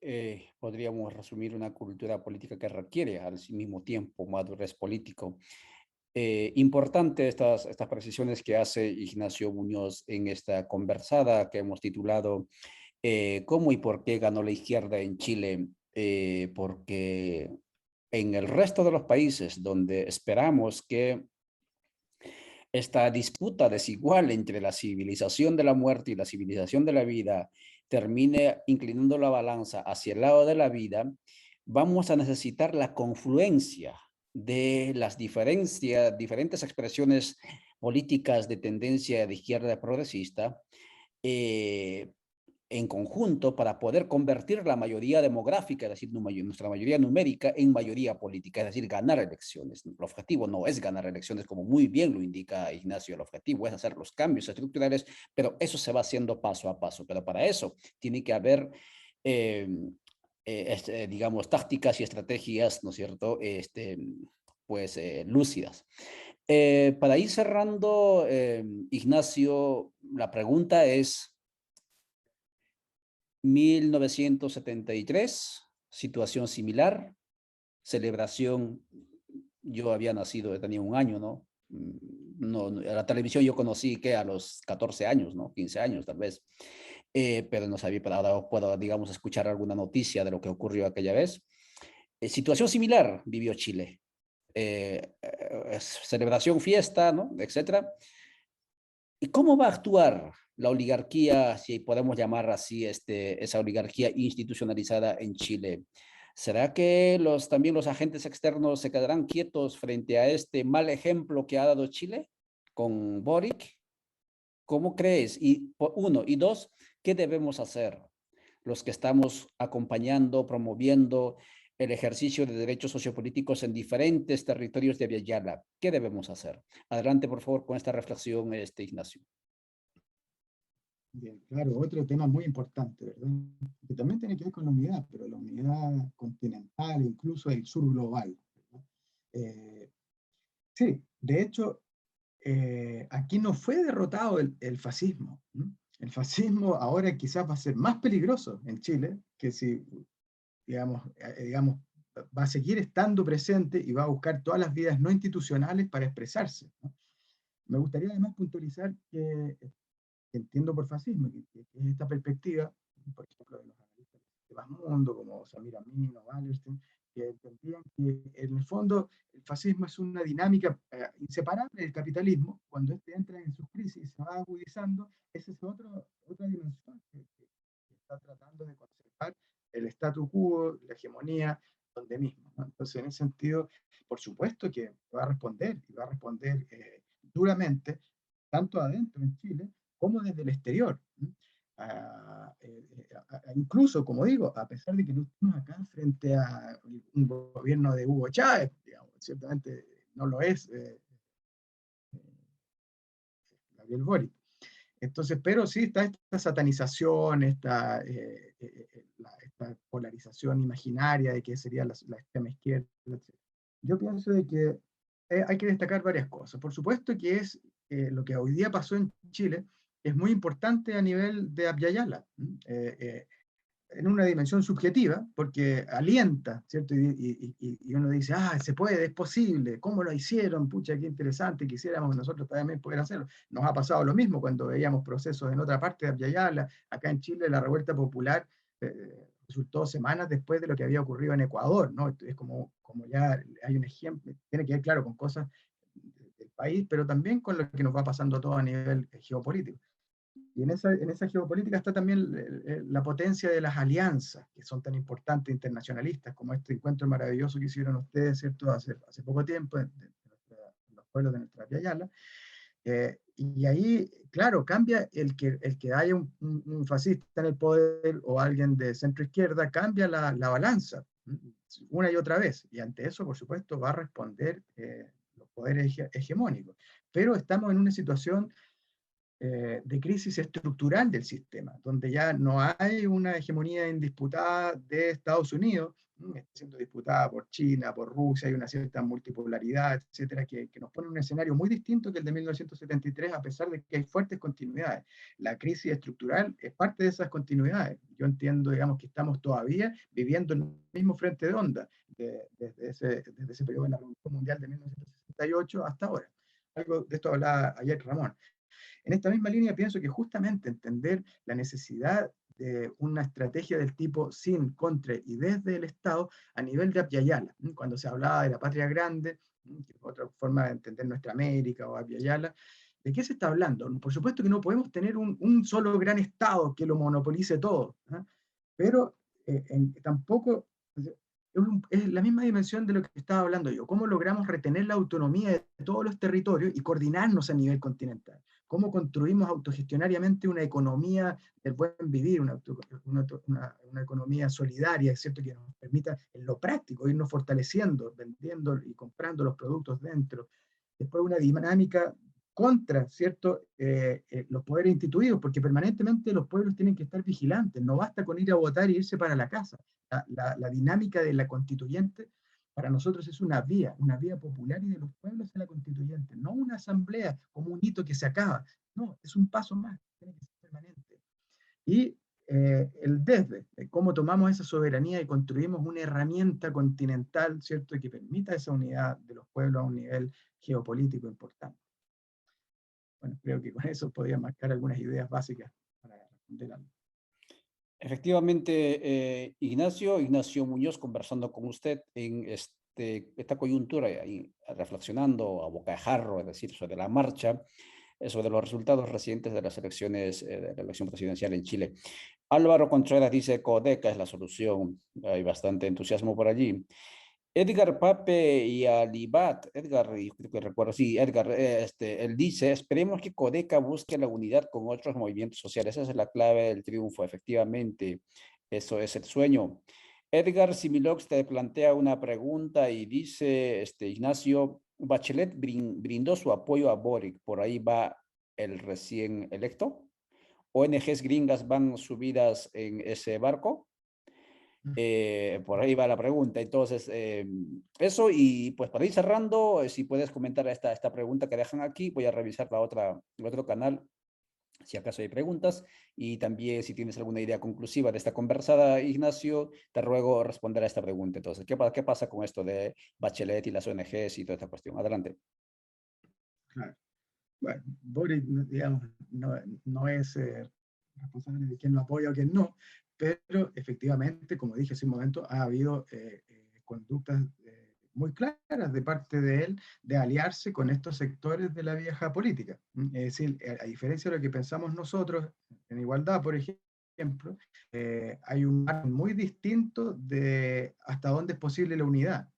podríamos resumir una cultura política que requiere al mismo tiempo madurez político. Importante estas precisiones que hace Ignacio Muñoz en esta conversada que hemos titulado ¿Cómo y por qué ganó la izquierda en Chile? Porque en el resto de los países donde esperamos que esta disputa desigual entre la civilización de la muerte y la civilización de la vida termine inclinando la balanza hacia el lado de la vida, vamos a necesitar la confluencia de las diferentes expresiones políticas de tendencia de izquierda progresista eh, en conjunto para poder convertir la mayoría demográfica, es decir, nuestra mayoría numérica, en mayoría política, es decir, ganar elecciones. El objetivo no es ganar elecciones, como muy bien lo indica Ignacio, el objetivo es hacer los cambios estructurales, pero eso se va haciendo paso a paso. Pero para eso tiene que haber, digamos, tácticas y estrategias, ¿no es cierto?, pues lúcidas. Para ir cerrando, Ignacio, la pregunta es, 1973, situación similar, celebración, yo había nacido, tenía un año, ¿no? No, la televisión yo conocí que a los 14 años, ¿no? 15 años tal vez, pero no sabía, pero ahora puedo, digamos, escuchar alguna noticia de lo que ocurrió aquella vez. Situación similar vivió Chile. Celebración, fiesta, ¿no? Etcétera. ¿Y cómo va a actuar la oligarquía, si podemos llamar así, esa oligarquía institucionalizada en Chile? ¿Será que también los agentes externos se quedarán quietos frente a este mal ejemplo que ha dado Chile con Boric? ¿Cómo crees? Y uno, y dos, ¿qué debemos hacer los que estamos acompañando, promoviendo el ejercicio de derechos sociopolíticos en diferentes territorios de Abya-Yala? ¿Qué debemos hacer? Adelante, por favor, con esta reflexión, Ignacio. Bien, claro, otro tema muy importante, ¿verdad? Que también tiene que ver con la unidad, pero la unidad continental, incluso el sur global, ¿verdad? Sí, de hecho, aquí no fue derrotado el fascismo. ¿No? El fascismo ahora quizás va a ser más peligroso en Chile que si, digamos, va a seguir estando presente y va a buscar todas las vías no institucionales para expresarse. ¿No? Me gustaría además puntualizar que entiendo por fascismo, que es esta perspectiva, por ejemplo, de los analistas de Basmundo, como Samir Amin o Wallerstein, que entendían que en el fondo el fascismo es una dinámica inseparable del capitalismo. Cuando este entra en sus crisis y se va agudizando, esa es otra dimensión que está tratando de conservar el statu quo, la hegemonía, donde mismo. ¿No? Entonces, en ese sentido, por supuesto que va a responder, y va a responder duramente, tanto adentro en Chile, como desde el exterior. Incluso, como digo, a pesar de que no estamos acá frente a un gobierno de Hugo Chávez, digamos, ciertamente no lo es Gabriel Boric. Entonces, pero sí está esta satanización, esta polarización imaginaria de que sería la extrema izquierda, etc. Yo pienso de que hay que destacar varias cosas. Por supuesto que es lo que hoy día pasó en Chile, es muy importante a nivel de Abya Yala. en una dimensión subjetiva, porque alienta, ¿cierto? Y uno dice, ah, se puede, es posible, ¿cómo lo hicieron? Pucha, qué interesante, quisiéramos nosotros también poder hacerlo. Nos ha pasado lo mismo cuando veíamos procesos en otra parte de Abya Yala, acá en Chile la revuelta popular resultó semanas después de lo que había ocurrido en Ecuador, ¿no? Es como ya hay un ejemplo, tiene que ver, claro, con cosas del país, pero también con lo que nos va pasando todo a nivel geopolítico. Y en esa geopolítica está también la potencia de las alianzas, que son tan importantes internacionalistas, como este encuentro maravilloso que hicieron ustedes, ¿cierto?, hace poco tiempo, en los pueblos de nuestra Yala. Y ahí, claro, cambia el que haya un fascista en el poder o alguien de centro izquierda, cambia la balanza una y otra vez. Y ante eso, por supuesto, va a responder los poderes hegemónicos. Pero estamos en una situación de crisis estructural del sistema, donde ya no hay una hegemonía indisputada de Estados Unidos, está siendo disputada por China, por Rusia, hay una cierta multipolaridad, etcétera, que nos pone en un escenario muy distinto que el de 1973, a pesar de que hay fuertes continuidades. La crisis estructural es parte de esas continuidades. Yo entiendo, digamos, que estamos todavía viviendo en el mismo frente de onda desde ese periodo de la Revolución Mundial de 1968 hasta ahora. Algo de esto hablaba ayer Ramón. En esta misma línea pienso que justamente entender la necesidad de una estrategia del tipo sin, contra y desde el Estado a nivel de Abya Yala, cuando se hablaba de la patria grande, que es otra forma de entender nuestra América o Abya Yala, ¿de qué se está hablando? Por supuesto que no podemos tener un solo gran Estado que lo monopolice todo, ¿eh? Pero tampoco es la misma dimensión de lo que estaba hablando yo. ¿Cómo logramos retener la autonomía de todos los territorios y coordinarnos a nivel continental? ¿Cómo construimos autogestionariamente una economía del buen vivir, una economía solidaria, ¿cierto?, que nos permita en lo práctico irnos fortaleciendo, vendiendo y comprando los productos dentro? Después una dinámica contra, ¿cierto?, los poderes instituidos, porque permanentemente los pueblos tienen que estar vigilantes, no basta con ir a votar e irse para la casa. La dinámica de la constituyente para nosotros es una vía popular y de los pueblos a la constituyente, no una asamblea como un hito que se acaba, no, es un paso más, tiene que ser permanente. Y el desde, cómo tomamos esa soberanía y construimos una herramienta continental, ¿cierto?, que permita esa unidad de los pueblos a un nivel geopolítico importante. Bueno, creo que con eso podría marcar algunas ideas básicas para responder algo. Efectivamente, Ignacio Muñoz, conversando con usted en esta coyuntura, y reflexionando a bocajarro, es decir, sobre la marcha, sobre los resultados recientes de las elecciones, de la elección presidencial en Chile. Álvaro Contreras dice, Codeca es la solución. Hay bastante entusiasmo por allí. Edgar Pape y Alibat, Edgar, y creo que recuerdo, sí, Edgar, él dice, esperemos que Codeca busque la unidad con otros movimientos sociales. Esa es la clave del triunfo, efectivamente. Eso es el sueño. Edgar Similox te plantea una pregunta y dice, Ignacio, Bachelet brindó su apoyo a Boric, por ahí va el recién electo. ONGs gringas van subidas en ese barco. Por ahí va la pregunta. Entonces, eso, y pues para ir cerrando, si puedes comentar esta pregunta que dejan aquí, voy a revisar el otro canal, si acaso hay preguntas, y también si tienes alguna idea conclusiva de esta conversada, Ignacio, te ruego responder a esta pregunta. Entonces, ¿qué pasa con esto de Bachelet y las ONGs y toda esta cuestión? Adelante. Claro. Bueno, Boric, digamos, no es responsable de quién lo apoya o quién no, pero efectivamente, como dije hace un momento, ha habido conductas muy claras de parte de él de aliarse con estos sectores de la vieja política. Es decir, a diferencia de lo que pensamos nosotros en igualdad, por ejemplo, hay un margen muy distinto de hasta dónde es posible la unidad.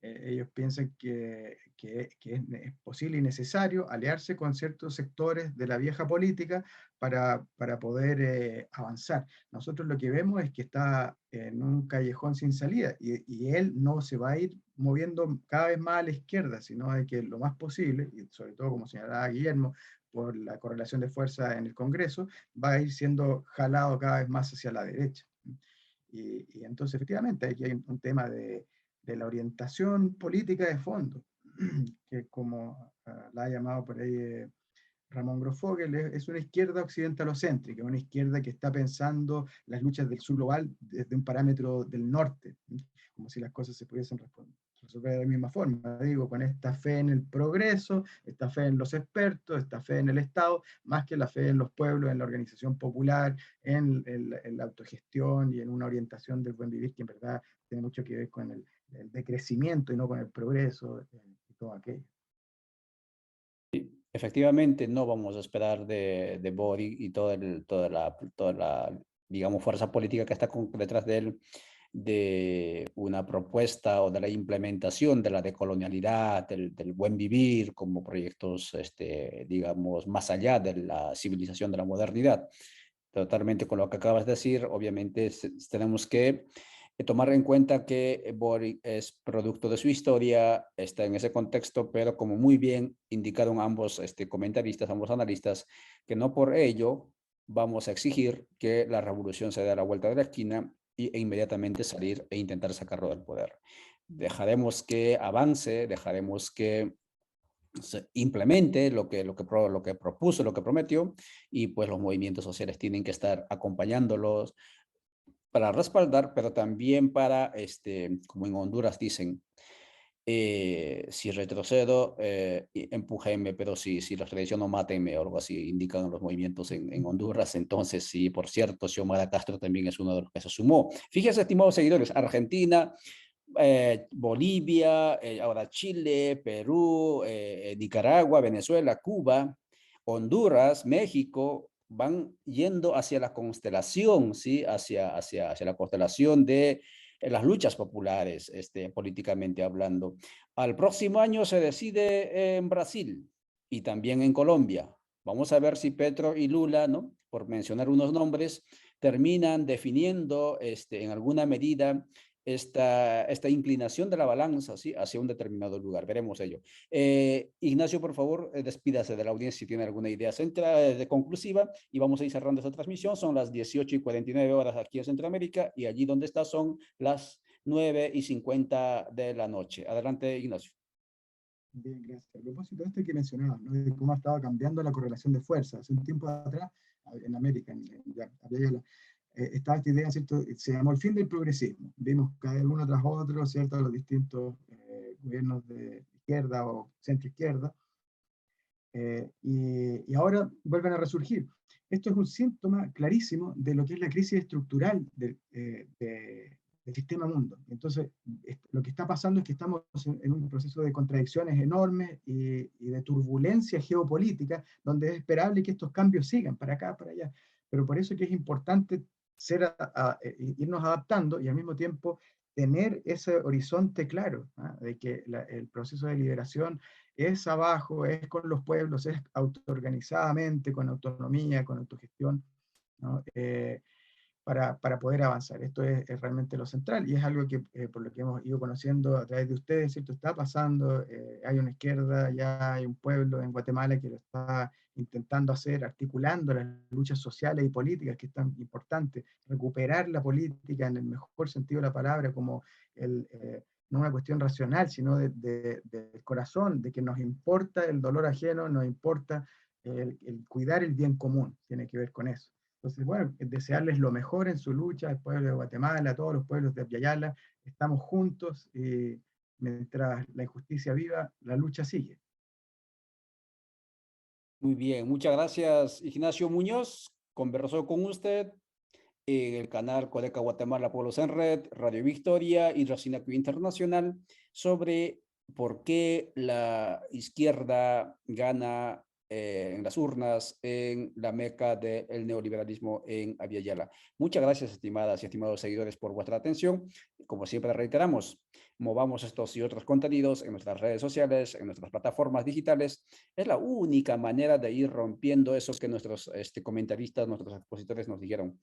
Ellos piensan que es posible y necesario aliarse con ciertos sectores de la vieja política para poder avanzar. Nosotros lo que vemos es que está en un callejón sin salida y él no se va a ir moviendo cada vez más a la izquierda, sino de que lo más posible, y sobre todo como señalaba Guillermo, por la correlación de fuerza en el Congreso, va a ir siendo jalado cada vez más hacia la derecha. Y entonces, efectivamente, aquí hay un tema de la orientación política de fondo, que como la ha llamado por ahí Ramón Grosfoguel es una izquierda occidentalocéntrica, una izquierda que está pensando las luchas del sur global desde un parámetro del norte, como si las cosas se pudiesen resolver de la misma forma, digo, con esta fe en el progreso, esta fe en los expertos, esta fe en el Estado, más que la fe en los pueblos, en la organización popular, en la autogestión y en una orientación del buen vivir que en verdad tiene mucho que ver con el decrecimiento y no con el progreso y todo aquello. Efectivamente, no vamos a esperar de Boric y toda la, digamos, fuerza política que está detrás de él, de una propuesta o de la implementación de la decolonialidad, del buen vivir como proyectos, digamos, más allá de la civilización de la modernidad. Totalmente con lo que acabas de decir, obviamente tenemos que tomar en cuenta que Boric es producto de su historia, está en ese contexto, pero como muy bien indicaron ambos comentaristas, ambos analistas, que no por ello vamos a exigir que la revolución se dé a la vuelta de la esquina e inmediatamente salir e intentar sacarlo del poder. Dejaremos que avance, dejaremos que se implemente lo que propuso, lo que prometió, y pues los movimientos sociales tienen que estar acompañándolos para respaldar, pero también para, como en Honduras dicen, si retrocedo, empújenme, pero si la traiciono, mátenme, o algo así, indican los movimientos en Honduras. Entonces, sí, por cierto, Xiomara Castro también es uno de los que se sumó. Fíjense, estimados seguidores, Argentina, Bolivia, ahora Chile, Perú, Nicaragua, Venezuela, Cuba, Honduras, México, van yendo hacia la constelación, ¿sí? Hacia la constelación de las luchas populares, políticamente hablando. Al próximo año se decide en Brasil y también en Colombia. Vamos a ver si Petro y Lula, ¿no? Por mencionar unos nombres, terminan definiendo en alguna medida esta inclinación de la balanza, ¿sí? Hacia un determinado lugar. Veremos ello. Ignacio, por favor, despídase de la audiencia si tiene alguna idea conclusiva, y vamos a ir cerrando esta transmisión. Son las 18:49 horas aquí en Centroamérica, y allí donde está son las 9:50 de la noche. Adelante, Ignacio. Bien, gracias. A propósito de esto que mencionabas, ¿no? De cómo ha estado cambiando la correlación de fuerzas. Hace un tiempo atrás, en América, estaba esta idea, ¿cierto? Se llamó el fin del progresismo. Vimos caer uno tras otro, ¿cierto? Los distintos gobiernos de izquierda o centro-izquierda, y ahora vuelven a resurgir. Esto es un síntoma clarísimo de lo que es la crisis estructural del sistema mundo. Entonces, lo que está pasando es que estamos en un proceso de contradicciones enormes y de turbulencia geopolítica, donde es esperable que estos cambios sigan para acá, para allá. Pero por eso es que es importante irnos adaptando y al mismo tiempo tener ese horizonte claro, ¿ah? De que el proceso de liberación es abajo, es con los pueblos, es autoorganizadamente, con autonomía, con autogestión, ¿no? Para poder avanzar. Esto es realmente lo central y es algo que, por lo que hemos ido conociendo a través de ustedes, ¿cierto? Está pasando, hay una izquierda, ya hay un pueblo en Guatemala que lo está intentando hacer, articulando las luchas sociales y políticas, que es tan importante, recuperar la política en el mejor sentido de la palabra, como no una cuestión racional, sino del corazón, de que nos importa el dolor ajeno, nos importa el cuidar el bien común, tiene que ver con eso. Entonces, bueno, desearles lo mejor en su lucha, al pueblo de Guatemala, a todos los pueblos de Abya Yala. Estamos juntos y mientras la injusticia viva, la lucha sigue. Muy bien, muchas gracias, Ignacio Muñoz. Conversó con usted en el canal Codeca Guatemala Pueblos en Red, Radio Victoria y Racinacu Internacional, sobre por qué la izquierda gana en las urnas en la meca del neoliberalismo en Abya Yala. Muchas gracias, estimadas y estimados seguidores, por vuestra atención. Como siempre reiteramos, movamos estos y otros contenidos en nuestras redes sociales, en nuestras plataformas digitales. Es la única manera de ir rompiendo eso que nuestros comentaristas, nuestros expositores nos dijeron.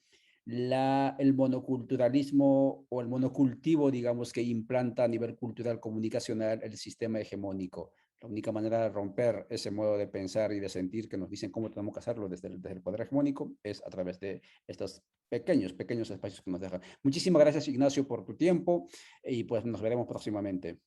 El monoculturalismo o el monocultivo, digamos, que implanta a nivel cultural comunicacional el sistema hegemónico. La única manera de romper ese modo de pensar y de sentir que nos dicen cómo tenemos que hacerlo desde el poder hegemónico es a través de estos pequeños espacios que nos dejan. Muchísimas gracias, Ignacio, por tu tiempo, y pues nos veremos próximamente.